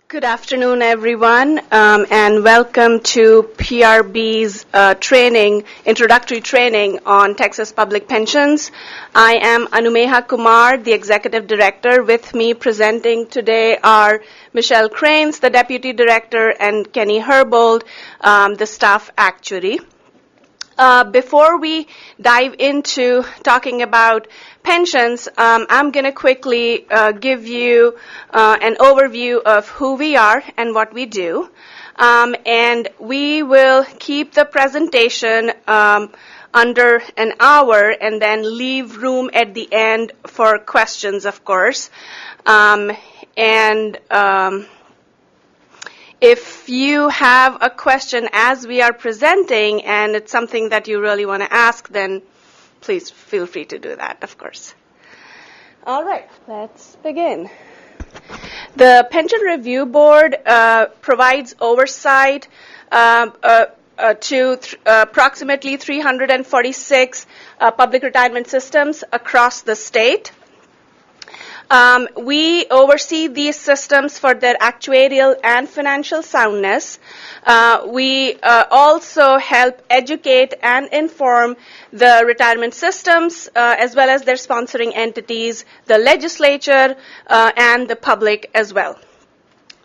Good afternoon, everyone, and welcome to PRB's introductory training on Texas public pensions. I am Anumeha Kumar, the Executive Director. With me presenting today are Michelle Cranes, the Deputy Director, and Kenny Herbold, the Staff Actuary. Before we dive into talking about pensions, I'm going to quickly give you an overview of who we are and what we do. And we will keep the presentation under an hour and then leave room at the end for questions, of course. If you have a question as we are presenting and it's something that you really want to ask, then please feel free to do that, of course. All right, let's begin. The Pension Review Board provides oversight to approximately 346 public retirement systems across the state. We oversee these systems for their actuarial and financial soundness. We also help educate and inform the retirement systems as well as their sponsoring entities, the legislature, and the public as well.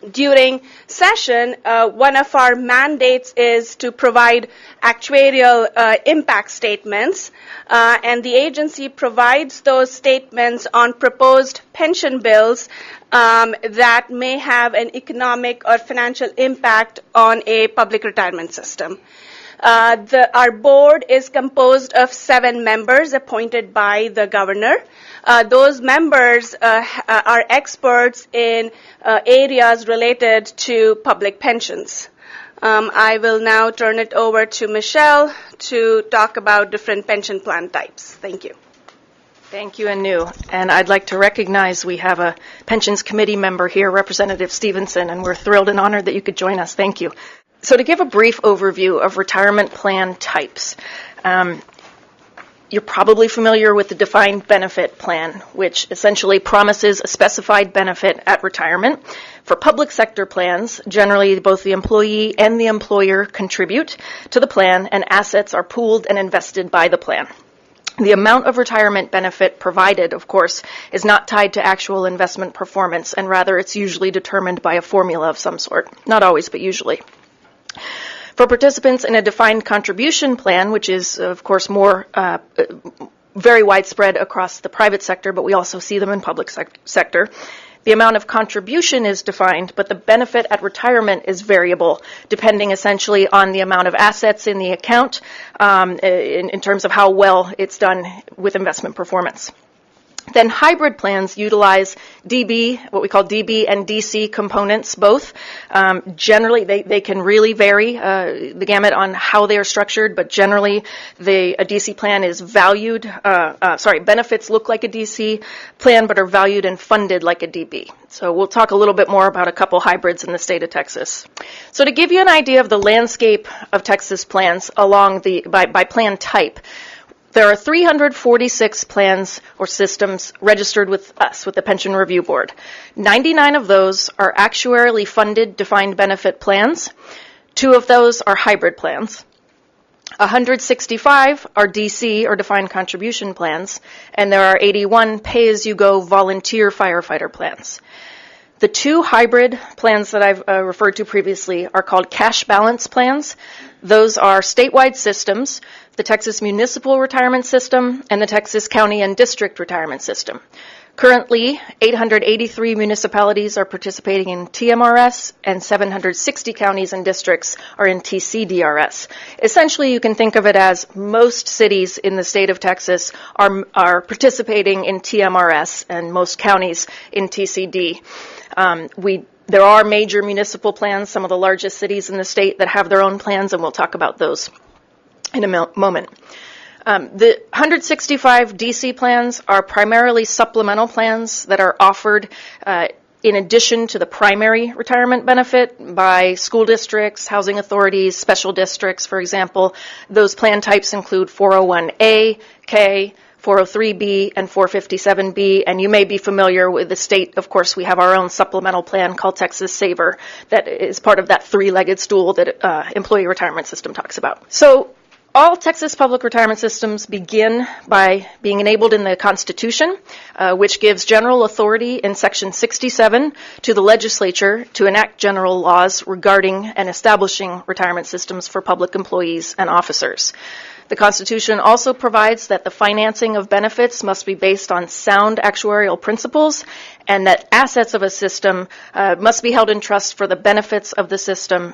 During session, one of our mandates is to provide actuarial impact statements, and the agency provides those statements on proposed pension bills that may have an economic or financial impact on a public retirement system. Our board is composed of 7 members appointed by the governor. Those members are experts in areas related to public pensions. I will now turn it over to Michelle to talk about different pension plan types. Thank you. Thank you, Anu. And I'd like to recognize we have a Pensions Committee member here, Representative Stevenson, and we're thrilled and honored that you could join us. Thank you. So to give a brief overview of retirement plan types, you're probably familiar with the defined benefit plan, which essentially promises a specified benefit at retirement. For public sector plans, generally both the employee and the employer contribute to the plan, and assets are pooled and invested by the plan. The amount of retirement benefit provided, of course, is not tied to actual investment performance, and rather it's usually determined by a formula of some sort. Not always, but usually. For participants in a defined contribution plan, which is, of course, more very widespread across the private sector, but we also see them in public sector, the amount of contribution is defined, but the benefit at retirement is variable, depending essentially on the amount of assets in the account in terms of how well it's done with investment performance. Then hybrid plans utilize DB, what we call DB and DC components, both. Generally, they can really vary the gamut on how they are structured, but generally a DC plan is valued, benefits look like a DC plan, but are valued and funded like a DB. So we'll talk a little bit more about a couple hybrids in the state of Texas. So to give you an idea of the landscape of Texas plans by plan type, there are 346 plans or systems registered with us, with the Pension Review Board. 99 of those are actuarially funded defined benefit plans. 2 of those are hybrid plans. 165 are DC or defined contribution plans, and there are 81 pay-as-you-go volunteer firefighter plans. The 2 hybrid plans that I've referred to previously are called cash balance plans. Those are statewide systems, the Texas Municipal Retirement System and the Texas County and District Retirement System. Currently, 883 municipalities are participating in TMRS, and 760 counties and districts are in TCDRS. Essentially, you can think of it as most cities in the state of Texas are participating in TMRS, and most counties in TCD. There are major municipal plans, some of the largest cities in the state that have their own plans, and we'll talk about those in a moment. The 165 DC plans are primarily supplemental plans that are offered in addition to the primary retirement benefit by school districts, housing authorities, special districts, for example. Those plan types include 401A, K, 403B, and 457B, and you may be familiar with the state. Of course, we have our own supplemental plan called Texas Saver that is part of that three-legged stool that employee retirement system talks about. So all Texas public retirement systems begin by being enabled in the Constitution, which gives general authority in Section 67 to the legislature to enact general laws regarding and establishing retirement systems for public employees and officers. The Constitution also provides that the financing of benefits must be based on sound actuarial principles and that assets of a system must be held in trust for the benefits of the system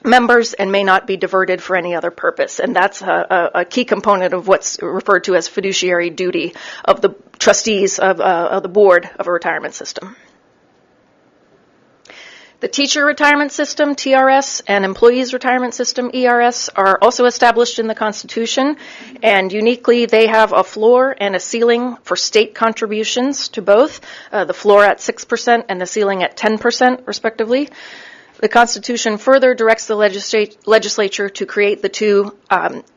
members and may not be diverted for any other purpose. And that's a key component of what's referred to as fiduciary duty of the trustees of the board of a retirement system. The Teacher Retirement System, TRS, and Employees Retirement System, ERS, are also established in the Constitution, and uniquely they have a floor and a ceiling for state contributions to both, the floor at 6% and the ceiling at 10%, respectively. The Constitution further directs the legislature to create the two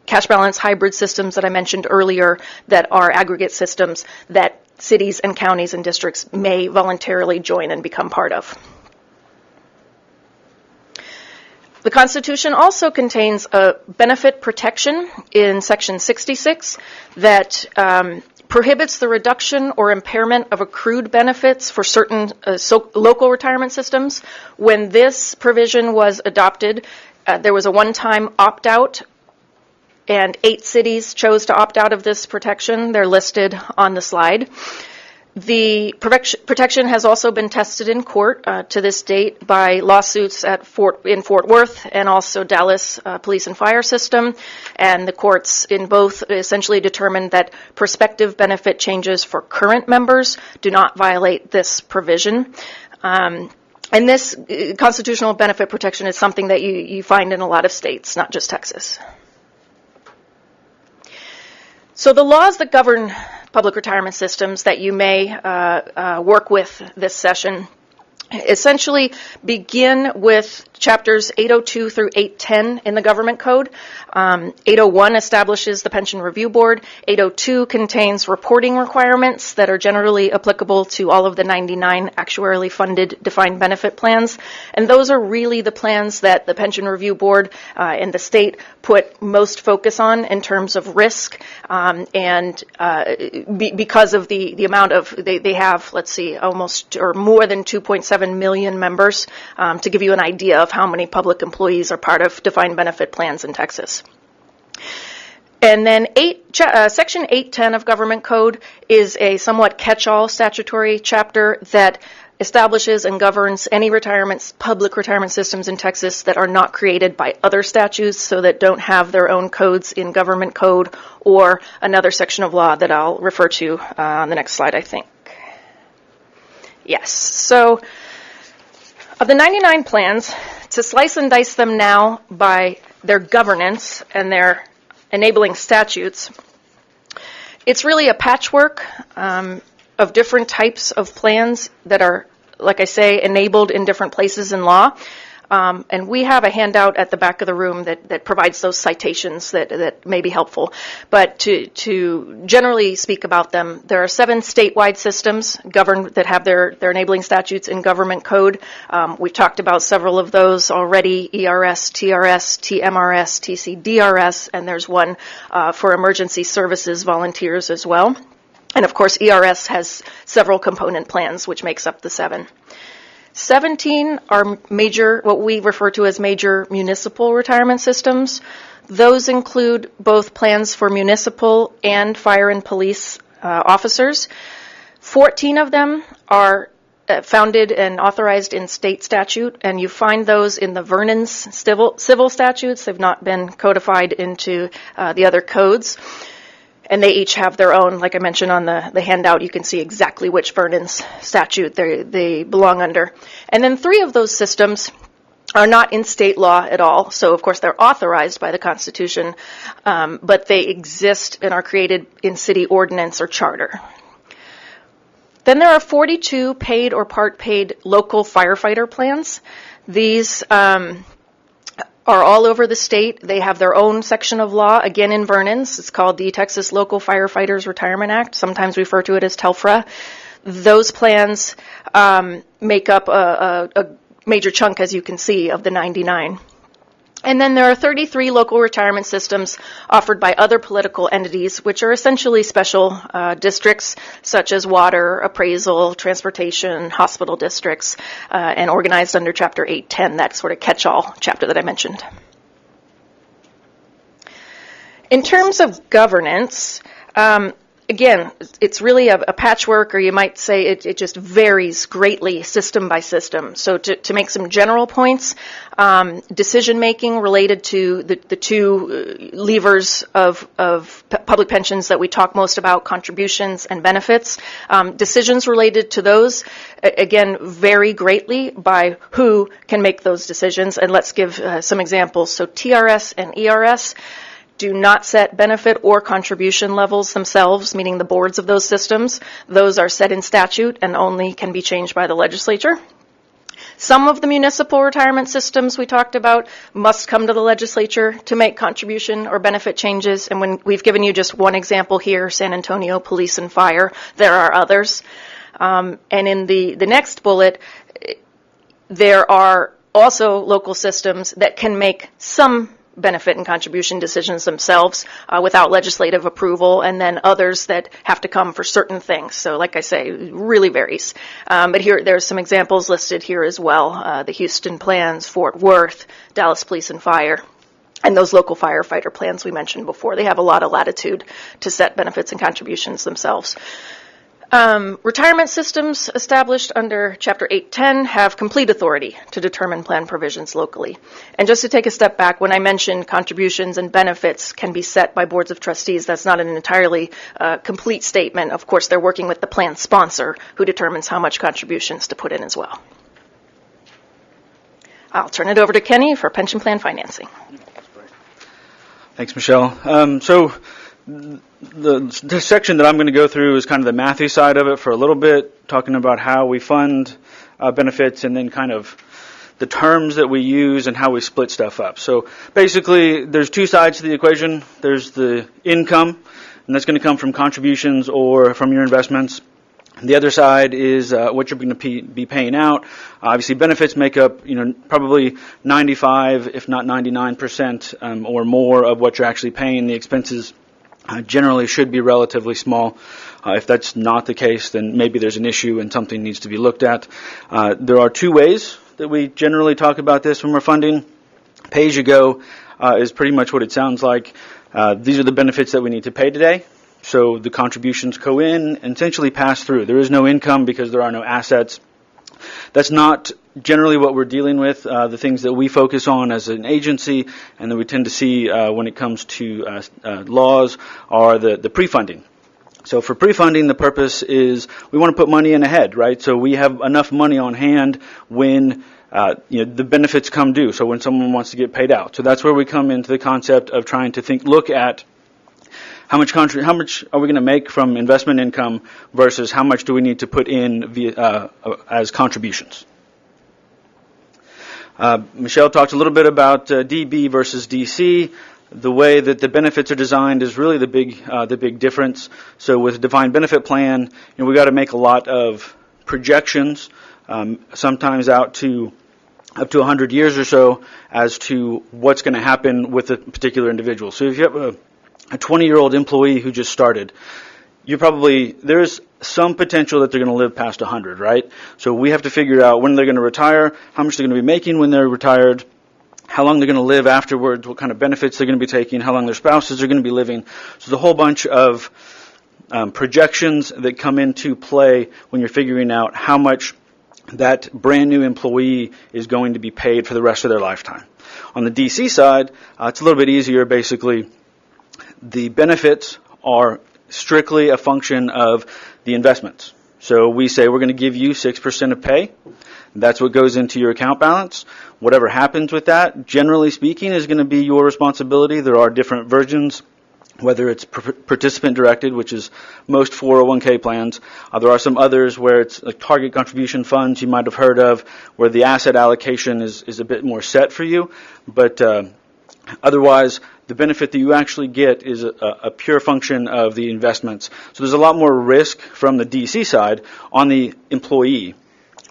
cash balance hybrid systems that I mentioned earlier that are aggregate systems that cities and counties and districts may voluntarily join and become part of. The Constitution also contains a benefit protection in Section 66 that prohibits the reduction or impairment of accrued benefits for certain local retirement systems. When this provision was adopted, there was a one-time opt-out, and 8 cities chose to opt out of this protection. They're listed on the slide. The protection has also been tested in court to this date by lawsuits in Fort Worth and also Dallas Police and Fire System, and the courts in both essentially determined that prospective benefit changes for current members do not violate this provision. And this constitutional benefit protection is something that you find in a lot of states, not just Texas. So the laws that govern public retirement systems that you may work with this session essentially begin with chapters 802 through 810 in the Government Code. 801 establishes the Pension Review Board. 802 contains reporting requirements that are generally applicable to all of the 99 actuarially funded defined benefit plans. And those are really the plans that the Pension Review Board and the state put most focus on in terms of risk. Because of the amount of, they have, let's see, almost or more than 2.7 million members, to give you an idea of how many public employees are part of defined benefit plans in Texas. And then Section 810 of Government Code is a somewhat catch-all statutory chapter that establishes and governs any public retirement systems in Texas that are not created by other statutes, so that don't have their own codes in Government Code or another section of law that I'll refer to on the next slide, I think. Yes, so of the 99 plans, to slice and dice them now by their governance and their enabling statutes, it's really a patchwork of different types of plans that are, like I say, enabled in different places in law. And we have a handout at the back of the room that provides those citations that may be helpful. But to generally speak about them, there are 7 statewide systems governed that have their enabling statutes in Government Code. We've talked about several of those already: ERS, TRS, TMRS, TCDRS, and there's one for emergency services volunteers as well. And of course, ERS has several component plans, which makes up the 7. 17 are major, what we refer to as major municipal retirement systems. Those include both plans for municipal and fire and police officers. 14 of them are founded and authorized in state statute, and you find those in the Vernon's civil statutes. They've not been codified into the other codes. And they each have their own, like I mentioned on the handout, you can see exactly which Vernon's statute they belong under. And then 3 of those systems are not in state law at all. So, of course, they're authorized by the Constitution, but they exist and are created in city ordinance or charter. Then there are 42 paid or part paid local firefighter plans. These are all over the state. They have their own section of law, again in Vernon's. It's called the Texas Local Firefighters Retirement Act. Sometimes we refer to it as TELFRA. Those plans make up a major chunk, as you can see, of the 99. And then there are 33 local retirement systems offered by other political entities, which are essentially special districts, such as water, appraisal, transportation, hospital districts, and organized under Chapter 810, that sort of catch-all chapter that I mentioned. In terms of governance, again, it's really a patchwork, or you might say it just varies greatly system by system. So to make some general points, decision-making related to the two levers of public pensions that we talk most about, contributions and benefits, decisions related to those, again, vary greatly by who can make those decisions. And let's give some examples. So TRS and ERS do not set benefit or contribution levels themselves, meaning the boards of those systems. Those are set in statute and only can be changed by the legislature. Some of the municipal retirement systems we talked about must come to the legislature to make contribution or benefit changes. And when we've given you just one example here, San Antonio Police and Fire, there are others. And in the next bullet, there are also local systems that can make some benefit and contribution decisions themselves without legislative approval, and then others that have to come for certain things. So like I say, it really varies. But here, there's some examples listed here as well. The Houston plans, Fort Worth, Dallas Police and Fire, and those local firefighter plans we mentioned before. They have a lot of latitude to set benefits and contributions themselves. Retirement systems established under Chapter 810 have complete authority to determine plan provisions locally. And just to take a step back, when I mentioned contributions and benefits can be set by boards of trustees, that's not an entirely complete statement. Of course, they're working with the plan sponsor who determines how much contributions to put in as well. I'll turn it over to Kenny for pension plan financing. Thanks, Michelle. The section that I'm going to go through is kind of the mathy side of it for a little bit, talking about how we fund benefits and then kind of the terms that we use and how we split stuff up. So basically, there's two sides to the equation. There's the income, and that's going to come from contributions or from your investments. The other side is what you're going to be paying out. Obviously, benefits make up, probably 95, if not 99%, or more of what you're actually paying. The expenses generally should be relatively small. If that's not the case, then maybe there's an issue and something needs to be looked at. There are two ways that we generally talk about this when we're funding. Pay-as-you-go is pretty much what it sounds like. These are the benefits that we need to pay today. So the contributions go in and essentially pass through. There is no income because there are no assets. That's not generally what we're dealing with. The things that we focus on as an agency and that we tend to see when it comes to laws are the pre-funding. So for pre-funding, the purpose is we want to put money in ahead, right? So we have enough money on hand when the benefits come due, so when someone wants to get paid out. So that's where we come into the concept of trying to look at how much are we going to make from investment income versus how much do we need to put in as contributions. Michelle talked a little bit about DB versus DC. The way that the benefits are designed is really the big difference. So with a defined benefit plan, we got to make a lot of projections, sometimes out to up to 100 years or so, as to what's going to happen with a particular individual. So if you have a 20-year-old employee who just started, there's some potential that they're going to live past 100, right? So we have to figure out when they're going to retire, how much they're going to be making when they're retired, how long they're going to live afterwards, what kind of benefits they're going to be taking, how long their spouses are going to be living. So there's a whole bunch of projections that come into play when you're figuring out how much that brand new employee is going to be paid for the rest of their lifetime. On the DC side, it's a little bit easier. Basically, the benefits are strictly a function of the investments. So we say we're going to give you 6% of pay. That's what goes into your account balance. Whatever happens with that, generally speaking, is going to be your responsibility. There are different versions whether it's participant directed, which is most 401k plans. There are some others where it's like target contribution funds you might have heard of, where the asset allocation is a bit more set for you. But otherwise, the benefit that you actually get is a pure function of the investments. So there's a lot more risk from the DC side on the employee.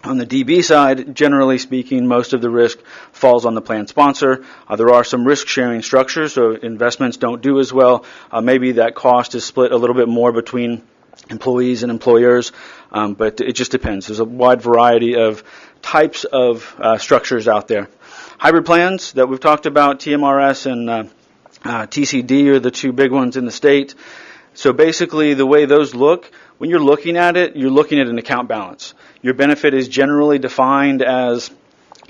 On the DB side, generally speaking, most of the risk falls on the plan sponsor. There are some risk-sharing structures, so investments don't do as well. Maybe that cost is split a little bit more between employees and employers, but it just depends. There's a wide variety of types of structures out there. Hybrid plans that we've talked about, TMRS and TCD are the two big ones in the state. So basically, the way those look, when you're looking at it, you're looking at an account balance. Your benefit is generally defined as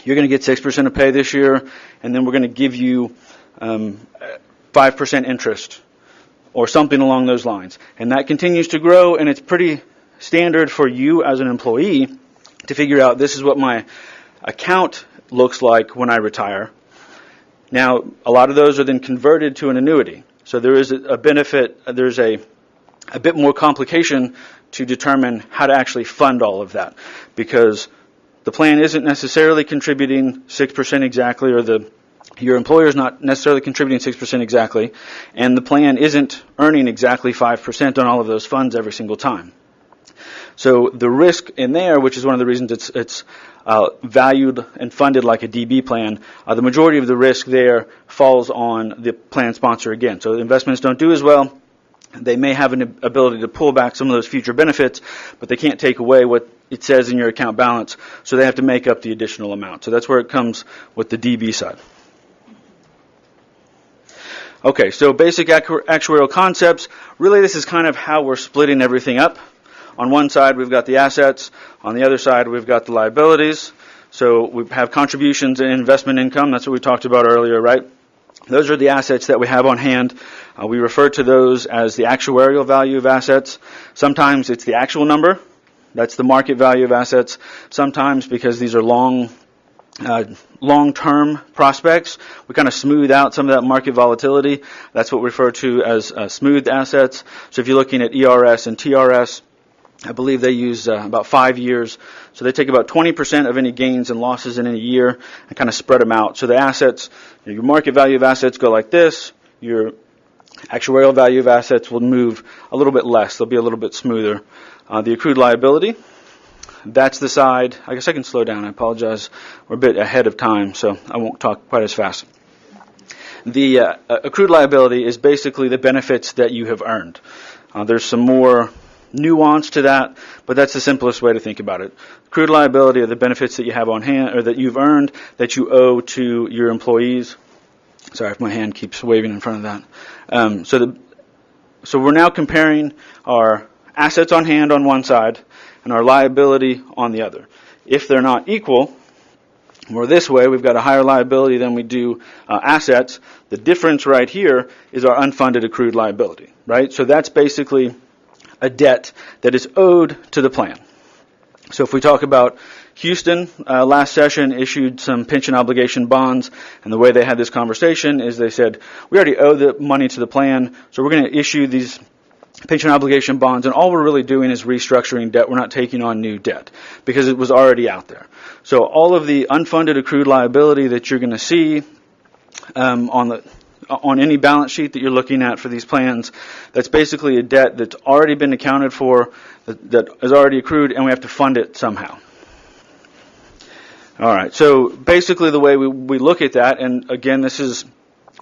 you're going to get 6% of pay this year, and then we're going to give you 5% interest or something along those lines. And that continues to grow, and it's pretty standard for you as an employee to figure out this is what my account looks like when I retire. Now, a lot of those are then converted to an annuity. So there is a benefit, there's a bit more complication to determine how to actually fund all of that, because the plan isn't necessarily contributing 6% exactly, or your employer is not necessarily contributing 6% exactly, and the plan isn't earning exactly 5% on all of those funds every single time. So the risk in there, which is one of the reasons it's valued and funded like a DB plan, the majority of the risk there falls on the plan sponsor again. So investments don't do as well. They may have an ability to pull back some of those future benefits, but they can't take away what it says in your account balance, so they have to make up the additional amount. So that's where it comes with the DB side. Okay, so basic actuarial concepts. Really, this is kind of how we're splitting everything up. On one side, we've got the assets. On the other side, we've got the liabilities. So we have contributions and investment income. That's what we talked about earlier, right? Those are the assets that we have on hand. We refer to those as the actuarial value of assets. Sometimes it's the actual number. That's the market value of assets. Sometimes, because these are long-term prospects, we kind of smooth out some of that market volatility. That's what we refer to as smoothed assets. So if you're looking at ERS and TRS, I believe they use about 5 years. So they take about 20% of any gains and losses in any year and kind of spread them out. So the assets, your market value of assets go like this. Your actuarial value of assets will move a little bit less. They'll be a little bit smoother. The accrued liability, that's the side. I guess I can slow down. I apologize. We're a bit ahead of time, so I won't talk quite as fast. The accrued liability is basically the benefits that you have earned. There's some more nuance to that, but that's the simplest way to think about it. Accrued liability are the benefits that you have on hand, or that you've earned, that you owe to your employees. Sorry if my hand keeps waving in front of that. So we're now comparing our assets on hand on one side and our liability on the other. If they're not equal, or this way, we've got a higher liability than we do assets. The difference right here is our unfunded accrued liability, right? So that's basically a debt that is owed to the plan. So if we talk about Houston, last session issued some pension obligation bonds, and the way they had this conversation is they said, we already owe the money to the plan, so we're going to issue these pension obligation bonds, and all we're really doing is restructuring debt. We're not taking on new debt because it was already out there. So all of the unfunded accrued liability that you're going to see on any balance sheet that you're looking at for these plans, that's basically a debt that's already been accounted for, that is already accrued, and we have to fund it somehow. All right, so basically the way we look at that, and again, this is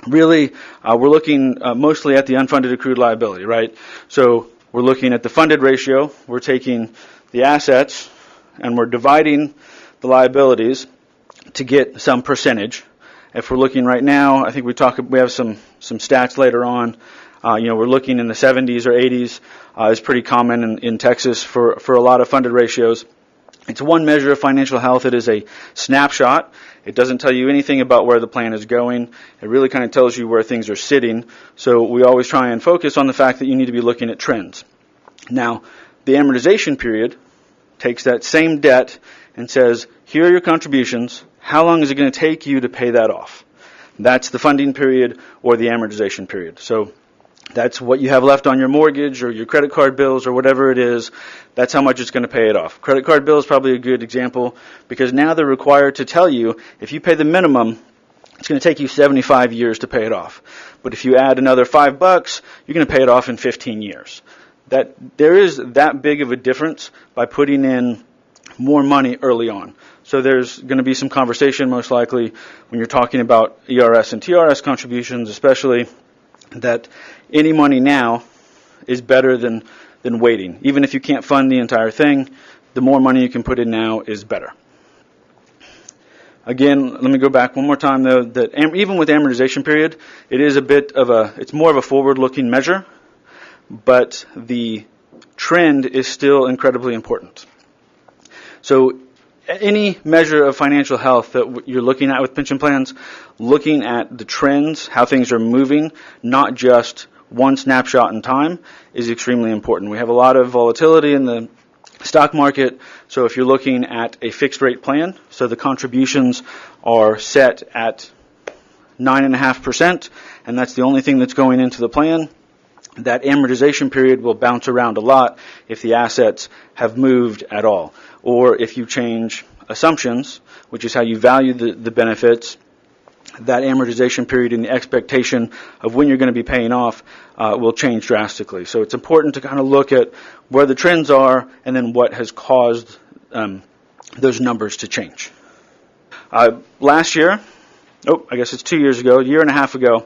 really, we're looking mostly at the unfunded accrued liability, right? So we're looking at the funded ratio. We're taking the assets, and we're dividing the liabilities to get some percentage. If we're looking right now, I think we have some stats later on. We're looking in the 70s or 80s. It's pretty common in Texas for a lot of funded ratios. It's one measure of financial health. It is a snapshot. It doesn't tell you anything about where the plan is going. It really kind of tells you where things are sitting. So we always try and focus on the fact that you need to be looking at trends. Now, the amortization period takes that same debt and says, here are your contributions. How long is it going to take you to pay that off? That's the funding period or the amortization period. So That's what you have left on your mortgage or your credit card bills or whatever it is. That's how much it's going to pay it off. Credit card bill is probably a good example because now they're required to tell you if you pay the minimum, it's going to take you 75 years to pay it off. But if you add another $5, you're going to pay it off in 15 years. There is that big of a difference by putting in more money early on. So there's going to be some conversation most likely when you're talking about ERS and TRS contributions, especially that any money now is better than waiting. Even if you can't fund the entire thing, the more money you can put in now is better. Again, let me go back one more time though, that even with amortization period, it's more of a forward-looking measure, but the trend is still incredibly important. So any measure of financial health that you're looking at with pension plans, looking at the trends, how things are moving, not just one snapshot in time, is extremely important. We have a lot of volatility in the stock market, so if you're looking at a fixed rate plan, so the contributions are set at 9.5%, and that's the only thing that's going into the plan, that amortization period will bounce around a lot if the assets have moved at all. Or if you change assumptions, which is how you value the benefits, that amortization period and the expectation of when you're going to be paying off will change drastically. So it's important to kind of look at where the trends are and then what has caused those numbers to change. Last year, I guess it's 2 years ago, a year and a half ago,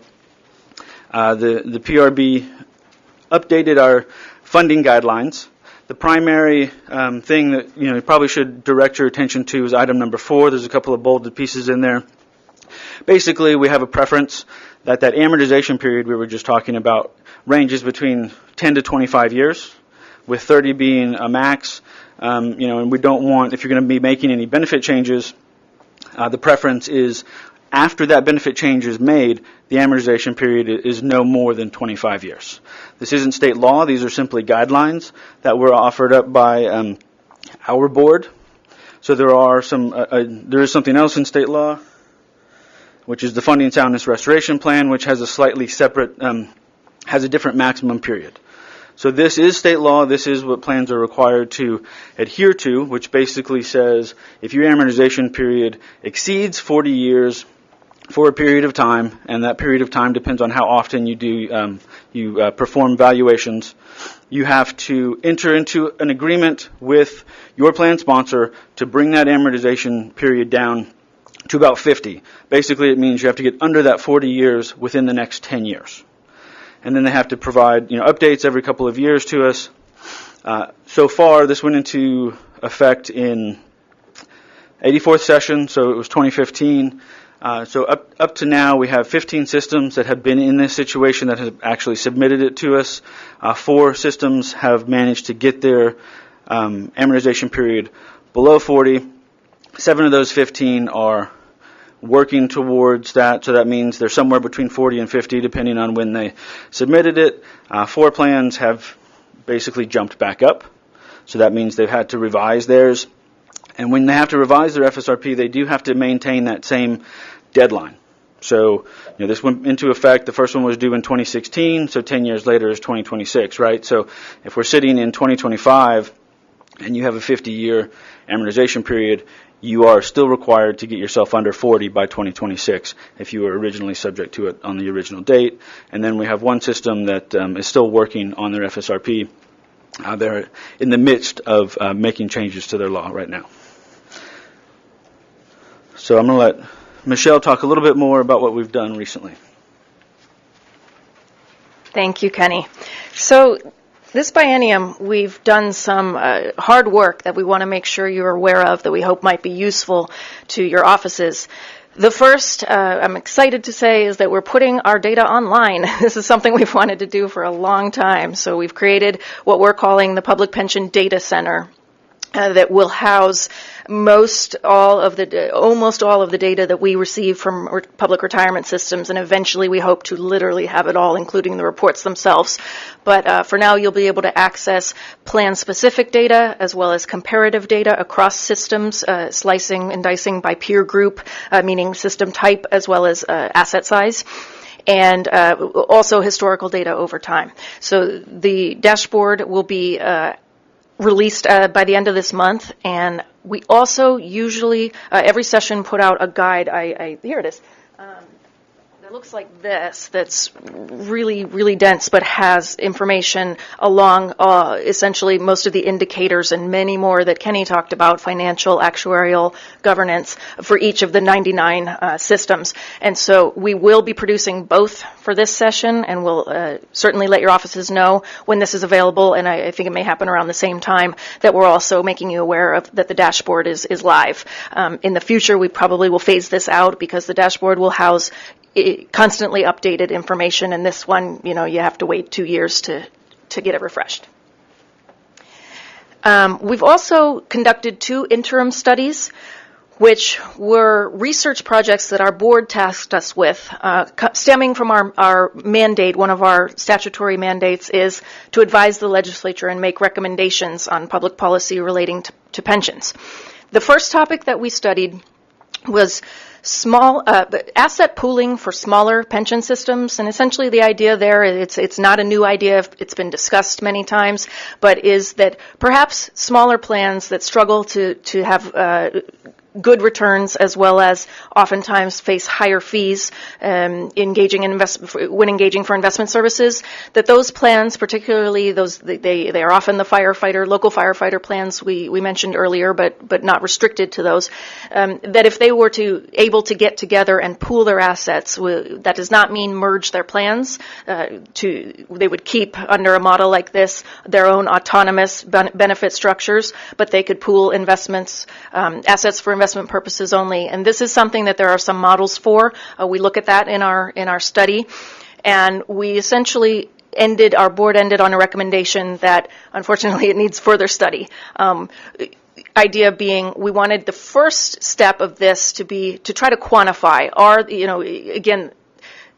the PRB updated our funding guidelines. The primary thing that you probably should direct your attention to is item number 4. There's a couple of bolded pieces in there. Basically, we have a preference that amortization period we were just talking about ranges between 10 to 25 years, with 30 being a max. And we don't want, if you're going to be making any benefit changes, the preference is after that benefit change is made, the amortization period is no more than 25 years. This isn't state law. These are simply guidelines that were offered up by our board. So there is something else in state law, which is the Funding Soundness Restoration Plan, which has a slightly separate, has a different maximum period. So this is state law. This is what plans are required to adhere to, which basically says if your amortization period exceeds 40 years for a period of time, and that period of time depends on how often you perform valuations, you have to enter into an agreement with your plan sponsor to bring that amortization period down to about 50. Basically, it means you have to get under that 40 years within the next 10 years. And then they have to provide updates every couple of years to us. So far, this went into effect in 84th session, so it was 2015. So up to now, we have 15 systems that have been in this situation that have actually submitted it to us. 4 systems have managed to get their amortization period below 40. 7 of those 15 are working towards that, so that means they're somewhere between 40 and 50 depending on when they submitted it. 4 plans have basically jumped back up, so that means they've had to revise theirs. And when they have to revise their FSRP, they do have to maintain that same deadline. So this went into effect, the first one was due in 2016, so 10 years later is 2026, right? So if we're sitting in 2025 and you have a 50-year amortization period, you are still required to get yourself under 40 by 2026 if you were originally subject to it on the original date. And then we have one system that is still working on their FSRP. They're in the midst of making changes to their law right now. So I'm going to let Michelle talk a little bit more about what we've done recently. Thank you, Kenny. So this biennium, we've done some hard work that we want to make sure you're aware of that we hope might be useful to your offices. The first, I'm excited to say, is that we're putting our data online. This is something we've wanted to do for a long time. So we've created what we're calling the Public Pension Data Center that will house almost all of the data that we receive from public retirement systems, and eventually we hope to literally have it all, including the reports themselves. But for now, you'll be able to access plan-specific data as well as comparative data across systems, slicing and dicing by peer group, meaning system type as well as asset size. and also historical data over time. So the dashboard will be released by the end of this month, and we also usually, every session, put out a guide. Here it is. It looks like this, that's really, really dense, but has information along essentially most of the indicators and many more that Kenny talked about, financial, actuarial, governance, for each of the 99 systems. And so we will be producing both for this session, and we'll certainly let your offices know when this is available, and I think it may happen around the same time that we're also making you aware of that the dashboard is live. In the future, we probably will phase this out because the dashboard will house constantly updated information, and this one, you have to wait 2 years to get it refreshed. We've also conducted 2 interim studies, which were research projects that our board tasked us with, stemming from our mandate. One of our statutory mandates is to advise the legislature and make recommendations on public policy relating to pensions. The first topic that we studied was small asset pooling for smaller pension systems, and essentially the idea there, it's not a new idea, it's been discussed many times, but is that perhaps smaller plans that struggle to have good returns, as well as oftentimes face higher fees when engaging for investment services, that those plans, particularly they are often the local firefighter plans we mentioned earlier, but not restricted to those, that if they were able to get together and pool their assets, that does not mean merge their plans. They would keep, under a model like this, their own autonomous benefit structures, but they could pool investments, assets for investment purposes only. And this is something that there are some models for. We look at that in our study, and we essentially our board ended on a recommendation that unfortunately it needs further study. Idea being, we wanted the first step of this to try to quantify again,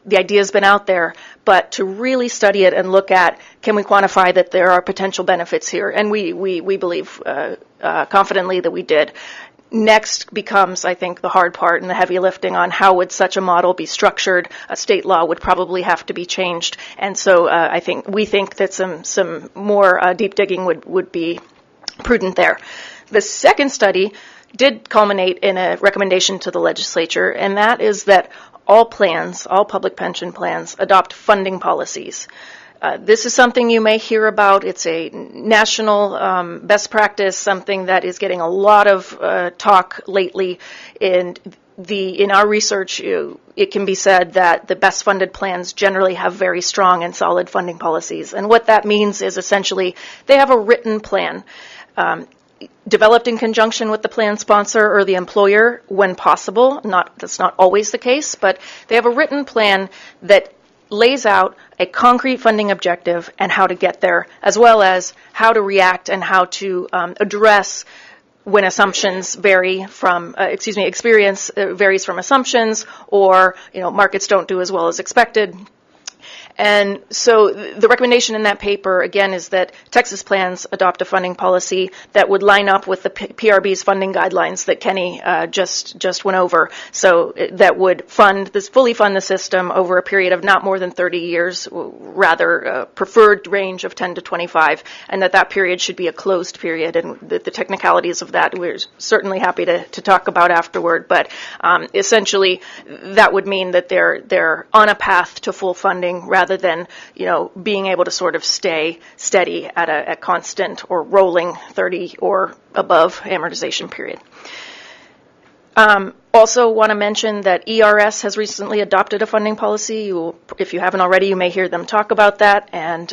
the idea has been out there, but to really study it and look at, can we quantify that there are potential benefits here? And we believe confidently that we did. Next becomes, I think, the hard part and the heavy lifting on how would such a model be structured. A state law would probably have to be changed, and so we think that some more deep digging would be prudent there. The second study did culminate in a recommendation to the legislature, and that is that all public pension plans, adopt funding policies. This is something you may hear about. It's a national best practice, something that is getting a lot of talk lately. In our research, it can be said that the best funded plans generally have very strong and solid funding policies. And what that means is essentially they have a written plan developed in conjunction with the plan sponsor or the employer when possible. That's not always the case, but they have a written plan that lays out a concrete funding objective and how to get there, as well as how to react and how to address when assumptions experience varies from assumptions, or markets don't do as well as expected. And so the recommendation in that paper, again, is that Texas plans adopt a funding policy that would line up with the PRB's funding guidelines that Kenny just went over. So that would fully fund the system over a period of not more than 30 years, rather preferred range of 10 to 25, and that period should be a closed period. And the technicalities of that we're certainly happy to talk about afterward. But essentially, that would mean that they're on a path to full funding, rather than being able to sort of stay steady at a constant or rolling 30 or above amortization period. Also want to mention that ERS has recently adopted a funding policy. If you haven't already, you may hear them talk about that. And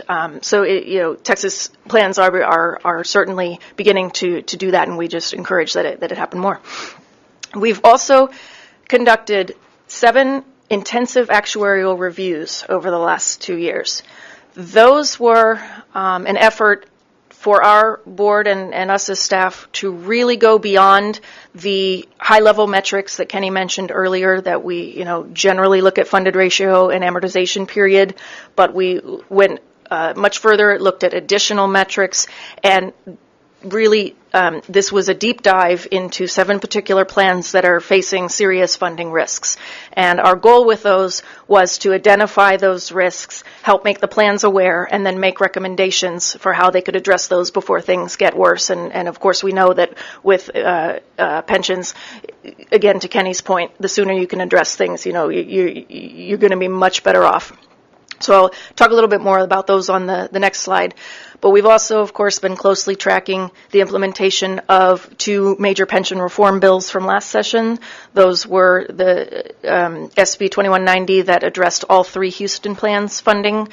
Texas plans are certainly beginning to do that, and we just encourage that it happen more. We've also conducted 7 intensive actuarial reviews over the last 2 years. Those were an effort for our board and us as staff to really go beyond the high-level metrics that Kenny mentioned earlier, that we generally look at funded ratio and amortization period, but we went much further, looked at additional metrics, and really, this was a deep dive into 7 particular plans that are facing serious funding risks. And our goal with those was to identify those risks, help make the plans aware, and then make recommendations for how they could address those before things get worse. And of course, we know that with pensions, again, to Kenny's point, the sooner you can address things, you're going to be much better off. So I'll talk a little bit more about those on the next slide. But we've also, of course, been closely tracking the implementation of 2 major pension reform bills from last session. Those were the SB 2190 that addressed all 3 Houston plans funding,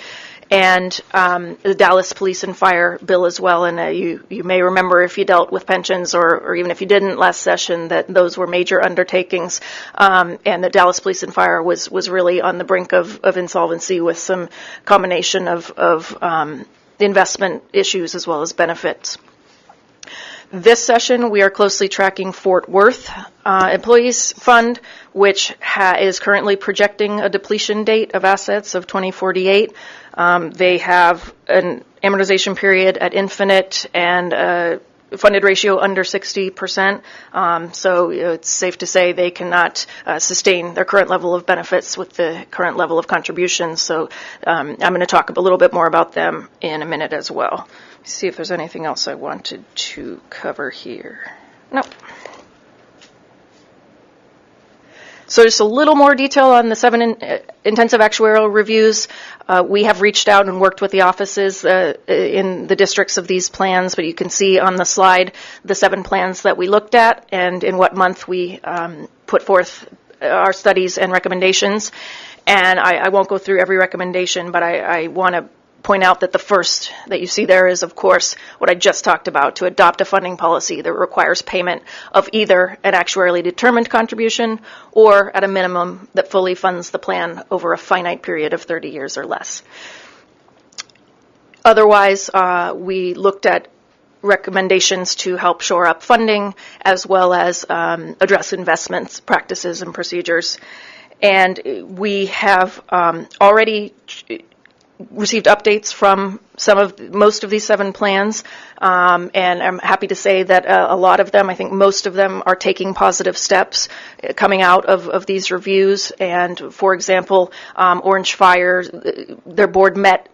and the Dallas Police and Fire bill as well. And you may remember, if you dealt with pensions, or even if you didn't last session, that those were major undertakings. And the Dallas Police and Fire was really on the brink of insolvency, with some combination of investment issues as well as benefits. This session, we are closely tracking Fort Worth Employees Fund, which is currently projecting a depletion date of assets of 2048. They have an amortization period at infinite and a funded ratio under 60%. So it's safe to say they cannot sustain their current level of benefits with the current level of contributions. So I'm going to talk a little bit more about them in a minute as well. See if there's anything else I wanted to cover here. Nope. So just a little more detail on the 7 intensive actuarial reviews. We have reached out and worked with the offices in the districts of these plans, but you can see on the slide the 7 plans that we looked at and in what month we put forth our studies and recommendations. And I won't go through every recommendation, but I want to point out that the first that you see there is, of course, what I just talked about, to adopt a funding policy that requires payment of either an actuarially determined contribution or, at a minimum, that fully funds the plan over a finite period of 30 years or less. Otherwise, we looked at recommendations to help shore up funding, as well as address investments, practices, and procedures. And we have already received updates from most of these 7 plans, and I'm happy to say that a lot of them, I think most of them, are taking positive steps coming out of these reviews. And for example, Orange Fire, their board met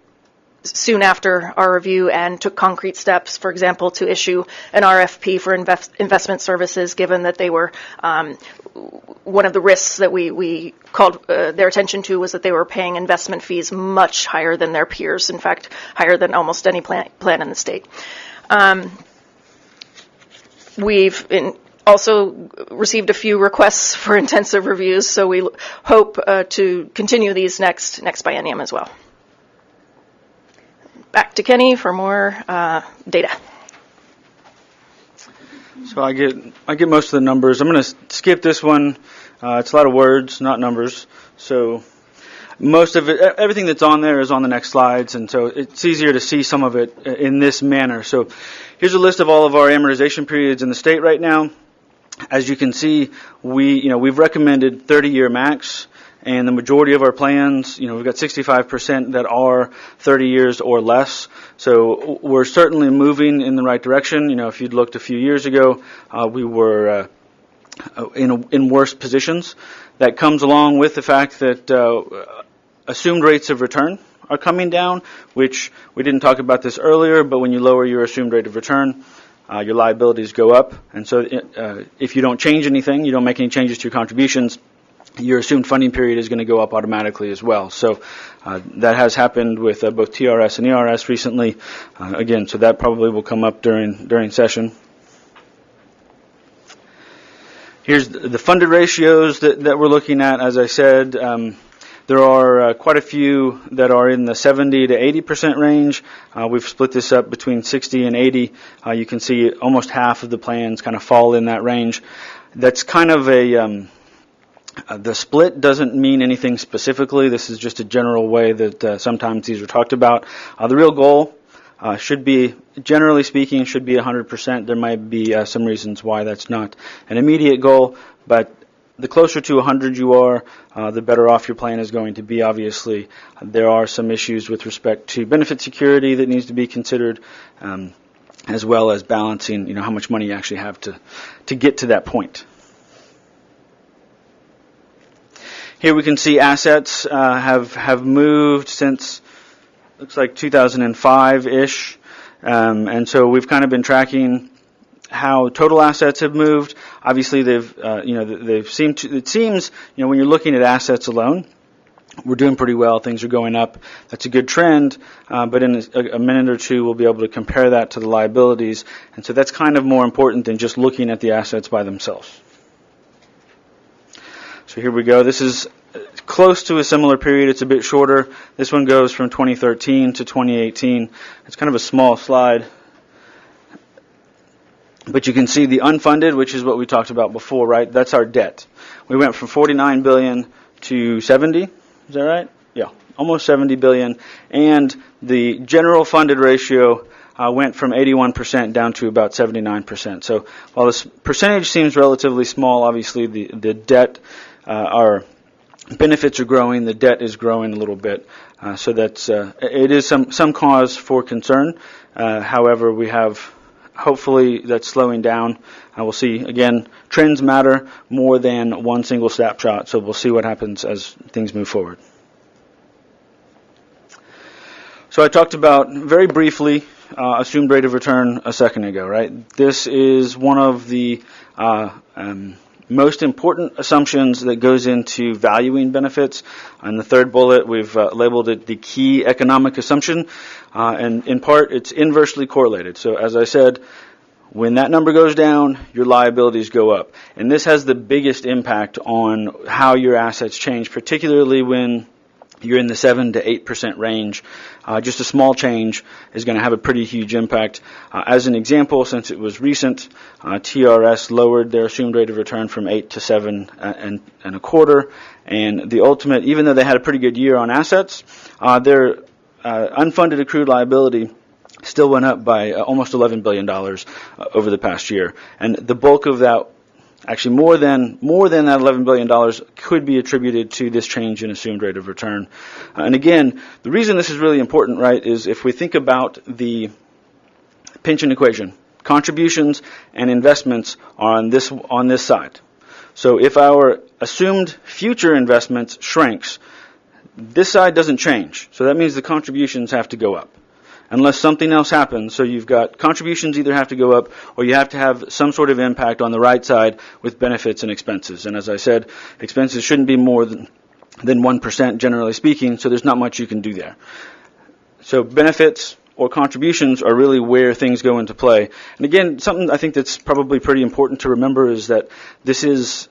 soon after our review and took concrete steps, for example, to issue an RFP for investment services, given that they were one of the risks that we called their attention to was that they were paying investment fees much higher than their peers, in fact, higher than almost any plan in the state. We've also received a few requests for intensive reviews, so we hope to continue these next biennium as well. Back to Kenny for more data. So I get most of the numbers. I'm going to skip this one. It's a lot of words, not numbers. So most of it, everything that's on there is on the next slides, and so it's easier to see some of it in this manner. So here's a list of all of our amortization periods in the state right now. As you can see, we've recommended 30-year max. And the majority of our plans, we've got 65% that are 30 years or less. So we're certainly moving in the right direction. If you'd looked a few years ago, we were in worse positions. That comes along with the fact that assumed rates of return are coming down, which we didn't talk about this earlier, but when you lower your assumed rate of return, your liabilities go up. And so if you don't change anything, you don't make any changes to your contributions, your assumed funding period is going to go up automatically as well. So that has happened with both TRS and ERS recently. Again, so that probably will come up during session. Here's the funded ratios that we're looking at. As I said, there are quite a few that are in the 70 to 80% range. We've split this up between 60 and 80. You can see almost half of the plans kind of fall in that range. That's kind of the split doesn't mean anything specifically. This is just a general way that sometimes these are talked about. The real goal should be, generally speaking, should be 100%. There might be some reasons why that's not an immediate goal, but the closer to 100 you are, the better off your plan is going to be. Obviously, there are some issues with respect to benefit security that needs to be considered. as well as balancing, how much money you actually have to get to that point. Here we can see assets have moved since, looks like 2005-ish, and so we've kind of been tracking how total assets have moved. Obviously, they've seemed to. It seems, when you're looking at assets alone, we're doing pretty well. Things are going up. That's a good trend. But in a minute or two, we'll be able to compare that to the liabilities, and so that's kind of more important than just looking at the assets by themselves. So here we go. This is close to a similar period. It's a bit shorter. This one goes from 2013 to 2018. It's kind of a small slide. But you can see the unfunded, which is what we talked about before, right? That's our debt. We went from 49 billion to 70. Is that right? Yeah, almost 70 billion. And the general funded ratio went from 81% down to about 79%. So while this percentage seems relatively small, obviously the debt, our benefits are growing, the debt is growing a little bit. So that's it is some cause for concern. However, we have, hopefully that's slowing down. We'll see, again, trends matter more than one single snapshot, so we'll see what happens as things move forward. So I talked about, very briefly, assumed rate of return a second ago, right? This is one of the most important assumptions that goes into valuing benefits. On the third bullet, we've labeled it the key economic assumption, and in part, it's inversely correlated. So as I said, when that number goes down, your liabilities go up. And this has the biggest impact on how your assets change, particularly when you're in the 7 to 8% range. Just a small change is going to have a pretty huge impact. As an example, since it was recent, TRS lowered their assumed rate of return from 8 to 7 and a quarter. And the ultimate, even though they had a pretty good year on assets, their unfunded accrued liability still went up by almost $11 billion over the past year. And the bulk of that, actually more than that $11 billion, could be attributed to this change in assumed rate of return. And again, the reason this is really important, right, is if we think about the pension equation, contributions and investments are on this side. So if our assumed future investments shrinks, this side doesn't change. So that means the contributions have to go up, unless something else happens. So you've got contributions either have to go up or you have to have some sort of impact on the right side with benefits and expenses. And as I said, expenses shouldn't be more than 1% generally speaking, so there's not much you can do there. So benefits or contributions are really where things go into play. And again, something I think that's probably pretty important to remember is that this is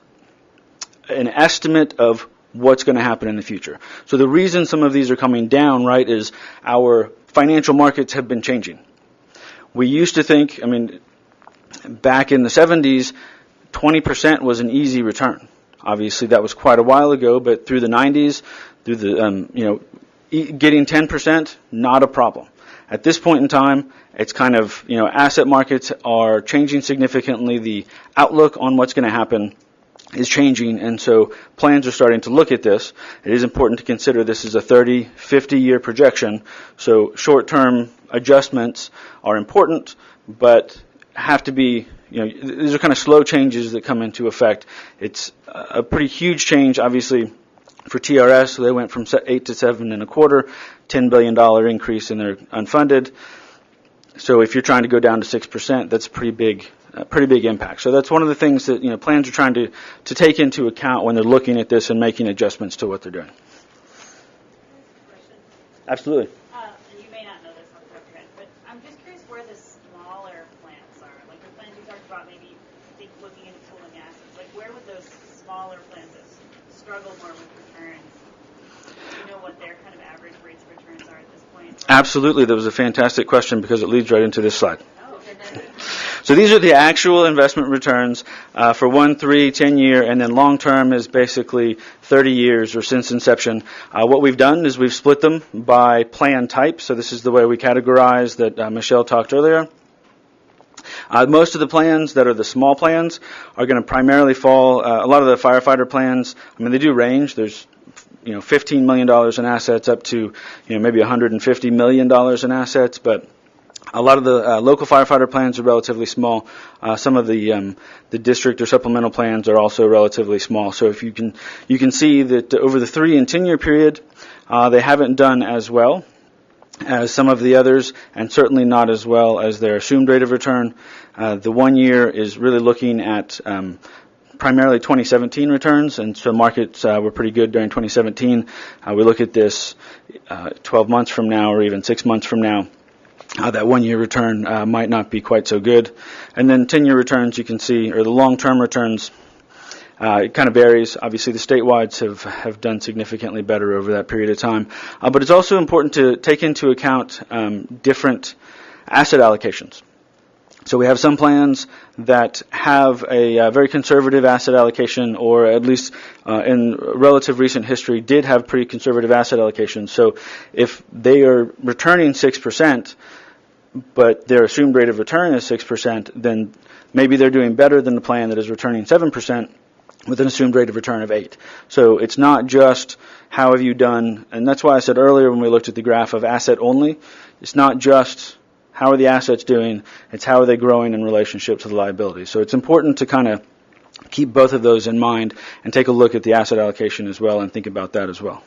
an estimate of what's going to happen in the future. So the reason some of these are coming down, right, is our financial markets have been changing. We used to think, back in the 70s, 20% was an easy return. Obviously, that was quite a while ago, but through the 90s, through the, getting 10%, not a problem. At this point in time, it's kind of, asset markets are changing significantly. The outlook on what's going to happen is changing, and so plans are starting to look at this. It is important to consider this is a 30, 50-year projection, so short-term adjustments are important, but have to be, these are kind of slow changes that come into effect. It's a pretty huge change, obviously, for TRS. So they went from 8 to 7 and a quarter, $10 billion increase in their unfunded. So if you're trying to go down to 6%, that's a pretty big impact. So that's one of the things that plans are trying to take into account when they're looking at this and making adjustments to what they're doing. Absolutely. And you may not know this off the top of your head, but I'm just curious where the smaller plans are. Like the plans you talked about, maybe looking into pooling assets. Like where would those smaller plans that struggle more with returns? Do you know what their kind of average rates of returns are at this point? Absolutely. That was a fantastic question because it leads right into this slide. So these are the actual investment returns for 1, 3, 10-year, and then long-term is basically 30 years or since inception. What we've done is we've split them by plan type. So this is the way we categorize that Michelle talked earlier. Most of the plans that are the small plans are going to primarily fall, a lot of the firefighter plans, they do range. There's $15 million in assets up to maybe $150 million in assets, but A lot of the local firefighter plans are relatively small. Some of the district or supplemental plans are also relatively small. So if you can see that over the 3 and 10 year period, they haven't done as well as some of the others, and certainly not as well as their assumed rate of return. The 1 year is really looking at primarily 2017 returns, and so markets were pretty good during 2017. We look at this 12 months from now or even 6 months from now. That 1 year return might not be quite so good. And then 10 year returns, you can see, or the long-term returns, it kind of varies. Obviously, the statewide have done significantly better over that period of time. But it's also important to take into account different asset allocations. So we have some plans that have a very conservative asset allocation, or at least in relative recent history did have pretty conservative asset allocation. So if they are returning 6%, but their assumed rate of return is 6%, then maybe they're doing better than the plan that is returning 7% with an assumed rate of return of 8. So it's not just how have you done, and that's why I said earlier when we looked at the graph of asset only, it's not just how are the assets doing, it's how are they growing in relationship to the liabilities. So it's important to kind of keep both of those in mind and take a look at the asset allocation as well and think about that as well.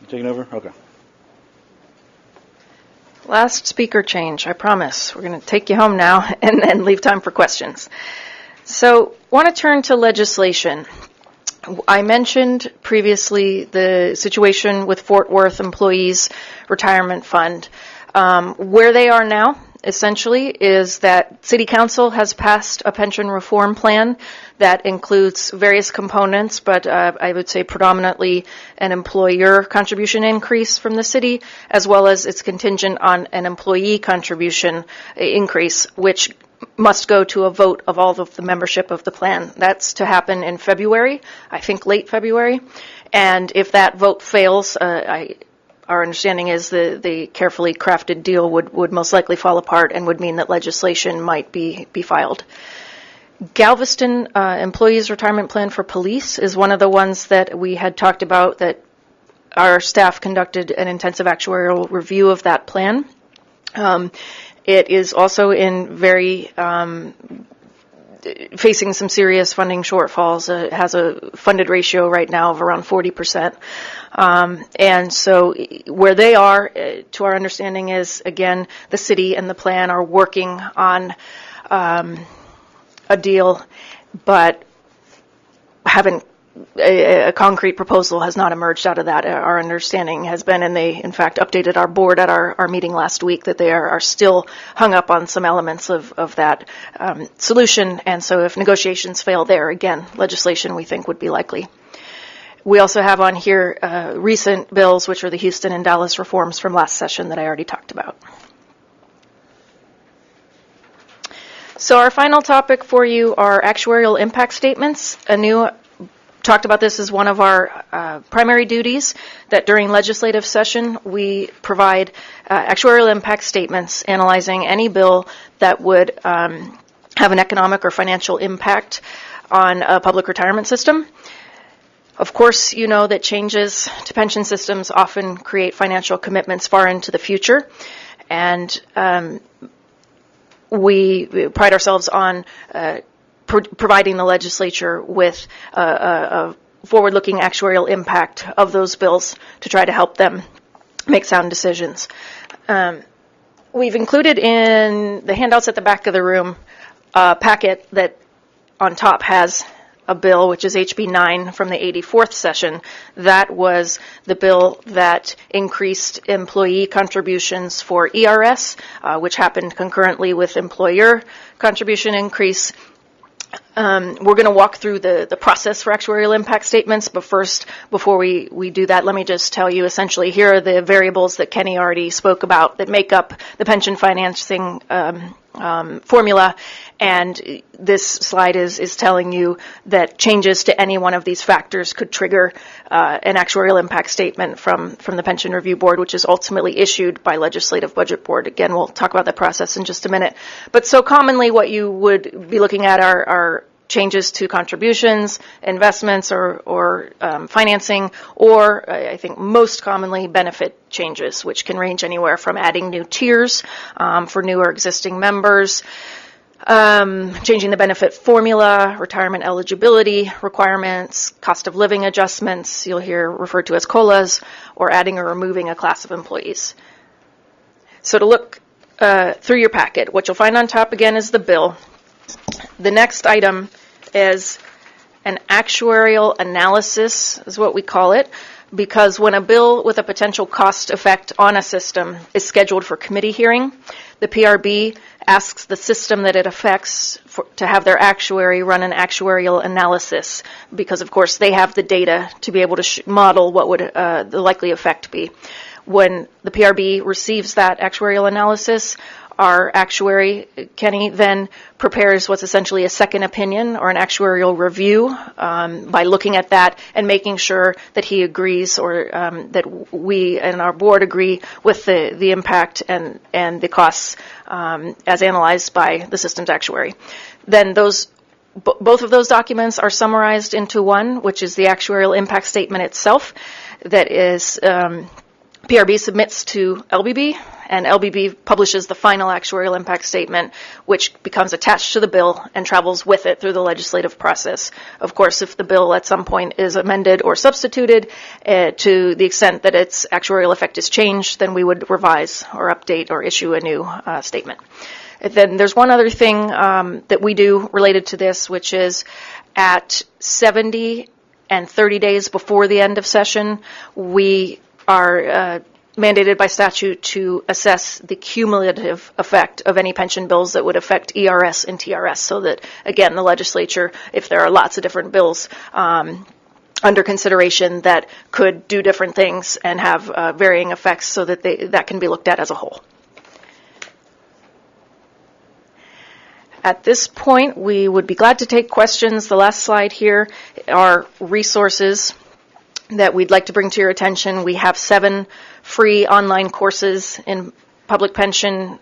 You taking over? Okay. Last speaker change, I promise. We're going to take you home now and then leave time for questions. So, want to turn to legislation. I mentioned previously the situation with Fort Worth Employees Retirement Fund. Where they are now, essentially, is that City Council has passed a pension reform plan that includes various components, but I would say predominantly an employer contribution increase from the city, as well as it's contingent on an employee contribution increase, which must go to a vote of all of the membership of the plan. That's to happen in February, I think late February. And if that vote fails, our understanding is the carefully crafted deal would most likely fall apart and would mean that legislation might be filed. Galveston Employees Retirement Plan for Police is one of the ones that we had talked about, that our staff conducted an intensive actuarial review of that plan. It is also in facing some serious funding shortfalls. It has a funded ratio right now of around 40%. And so where they are, to our understanding, is, again, the city and the plan are working on a deal, but haven't a concrete proposal has not emerged out of that. Our understanding has been, and they in fact updated our board at our meeting last week, that they are still hung up on some elements of that solution. And so if negotiations fail there, again, legislation we think would be likely. We also have on here recent bills, which are the Houston and Dallas reforms from last session that I already talked about. So our final topic for you are actuarial impact statements. Talked about this as one of our primary duties, that during legislative session we provide actuarial impact statements analyzing any bill that would have an economic or financial impact on a public retirement system. Of course, you know that changes to pension systems often create financial commitments far into the future, and we pride ourselves on providing the legislature with a forward-looking actuarial impact of those bills to try to help them make sound decisions. We've included in the handouts at the back of the room a packet that on top has a bill, which is HB 9 from the 84th session. That was the bill that increased employee contributions for ERS, which happened concurrently with employer contribution increase. We're going to walk through the process for actuarial impact statements, but first, before we do that, let me just tell you essentially here are the variables that Kenny already spoke about that make up the pension financing formula, and this slide is telling you that changes to any one of these factors could trigger an actuarial impact statement from the Pension Review Board, which is ultimately issued by Legislative Budget Board. Again, we'll talk about that process in just a minute. But so commonly what you would be looking at are changes to contributions, investments, or financing, or I think most commonly benefit changes, which can range anywhere from adding new tiers for new or existing members, changing the benefit formula, retirement eligibility requirements, cost of living adjustments, you'll hear referred to as COLAs, or adding or removing a class of employees. So to look through your packet, what you'll find on top again is the bill. The next item is an actuarial analysis, is what we call it, because when a bill with a potential cost effect on a system is scheduled for committee hearing, the PRB asks the system that it affects to have their actuary run an actuarial analysis, because of course they have the data to be able to model what would the likely effect be. When the PRB receives that actuarial analysis, our actuary, Kenny, then prepares what's essentially a second opinion or an actuarial review by looking at that and making sure that he agrees, or that we and our board agree with the impact and the costs as analyzed by the system's actuary. Then both of those documents are summarized into one, which is the actuarial impact statement itself, that is PRB submits to LBB, and LBB publishes the final actuarial impact statement, which becomes attached to the bill and travels with it through the legislative process. Of course, if the bill at some point is amended or substituted to the extent that its actuarial effect is changed, then we would revise or update or issue a new statement. Then there's one other thing that we do related to this, which is at 70 and 30 days before the end of session, we are mandated by statute to assess the cumulative effect of any pension bills that would affect ERS and TRS, so that, again, the legislature, if there are lots of different bills under consideration that could do different things and have varying effects, so that that can be looked at as a whole. At this point, we would be glad to take questions. The last slide here are resources that we'd like to bring to your attention. We have 7 free online courses in public pension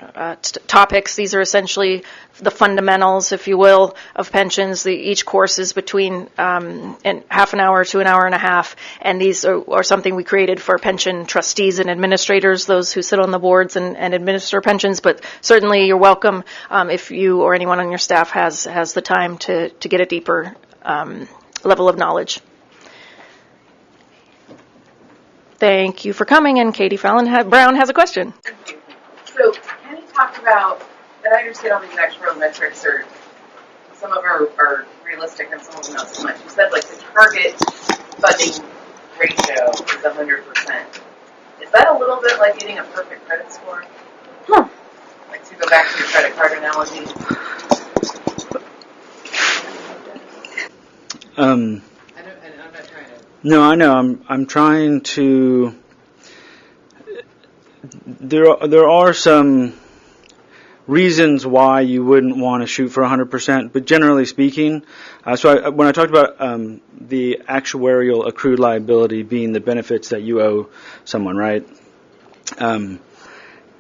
topics. These are essentially the fundamentals, if you will, of pensions. Each course is between half an hour to an hour and a half, and these are something we created for pension trustees and administrators, those who sit on the boards and administer pensions. But certainly you're welcome if you or anyone on your staff has the time to get a deeper level of knowledge. Thank you for coming, and Katie Brown has a question. Thank you. So, can you talk about, and I understand all these actuarial metrics are, some of them are realistic and some of them not so much. You said like the target funding ratio is 100%. Is that a little bit like getting a perfect credit score? Like to go back to your credit card analogy? No, I know. I'm trying to. There are some reasons why you wouldn't want to shoot for 100%, but generally speaking, when I talked about the actuarial accrued liability being the benefits that you owe someone, right?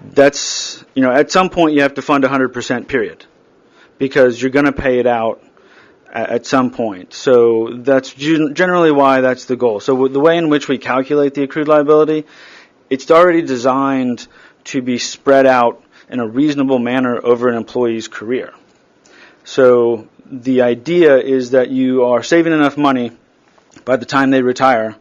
That's, at some point you have to fund 100%, period, because you're going to pay it out at some point. So that's generally why that's the goal. So the way in which we calculate the accrued liability, it's already designed to be spread out in a reasonable manner over an employee's career. So the idea is that you are saving enough money by the time they retire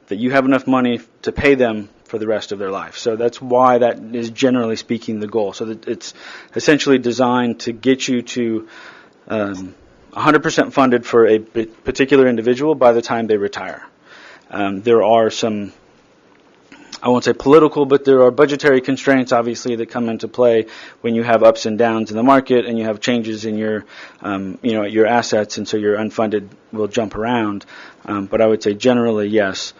that you have enough money to pay them for the rest of their life. So that's why that is generally speaking the goal. So that it's essentially designed to get you to 100% funded for a particular individual by the time they retire. There are some, I won't say political, but there are budgetary constraints, obviously, that come into play when you have ups and downs in the market and you have changes in your, your assets, and so your unfunded will jump around. But I would say generally, yes.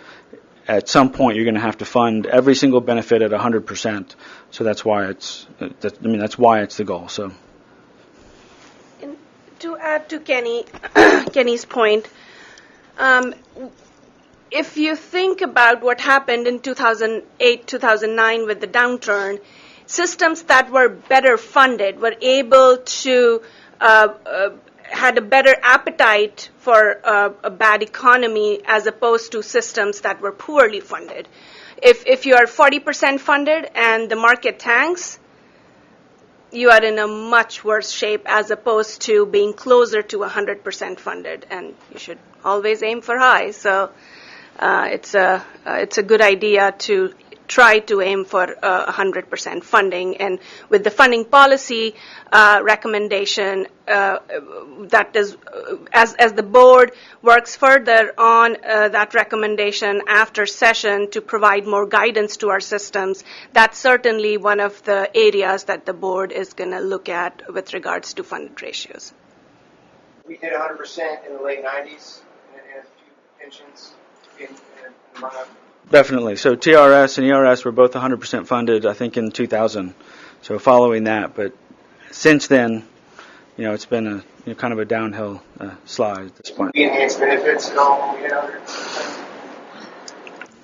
At some point, you're going to have to fund every single benefit at 100%. So that's why that's why it's the goal. So. To add to Kenny's point, if you think about what happened in 2008, 2009 with the downturn, systems that were better funded were able to had a better appetite for a bad economy as opposed to systems that were poorly funded. If you are 40% funded and the market tanks, you are in a much worse shape as opposed to being closer to 100% funded, and you should always aim for high. So it's a good idea to try to aim for 100% funding, and with the funding policy recommendation, that is, as the board works further on that recommendation after session to provide more guidance to our systems, that's certainly one of the areas that the board is going to look at with regards to funded ratios. We did 100% in the late 90s in a few pensions in run-up. Definitely. So TRS and ERS were both 100% funded, I think, in 2000. So following that, but since then, it's been a kind of a downhill slide at this point. We enhanced benefits at all when we had 100%?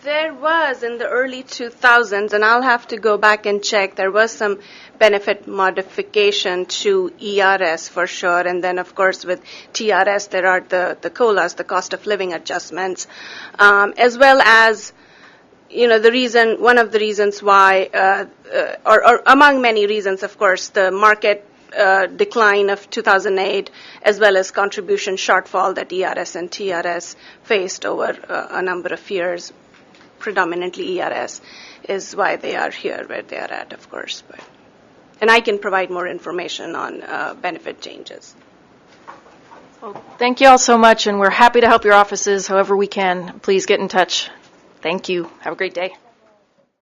There was in the early 2000s, and I'll have to go back and check, there was some benefit modification to ERS for sure, and then of course with TRS there are the COLAs, the cost of living adjustments, as well as one of the reasons why, or among many reasons, of course, the market decline of 2008, as well as contribution shortfall that ERS and TRS faced over a number of years, predominantly ERS, is why they are here where they are at, of course. And I can provide more information on benefit changes. Well, thank you all so much, and we're happy to help your offices however we can. Please get in touch. Thank you. Have a great day.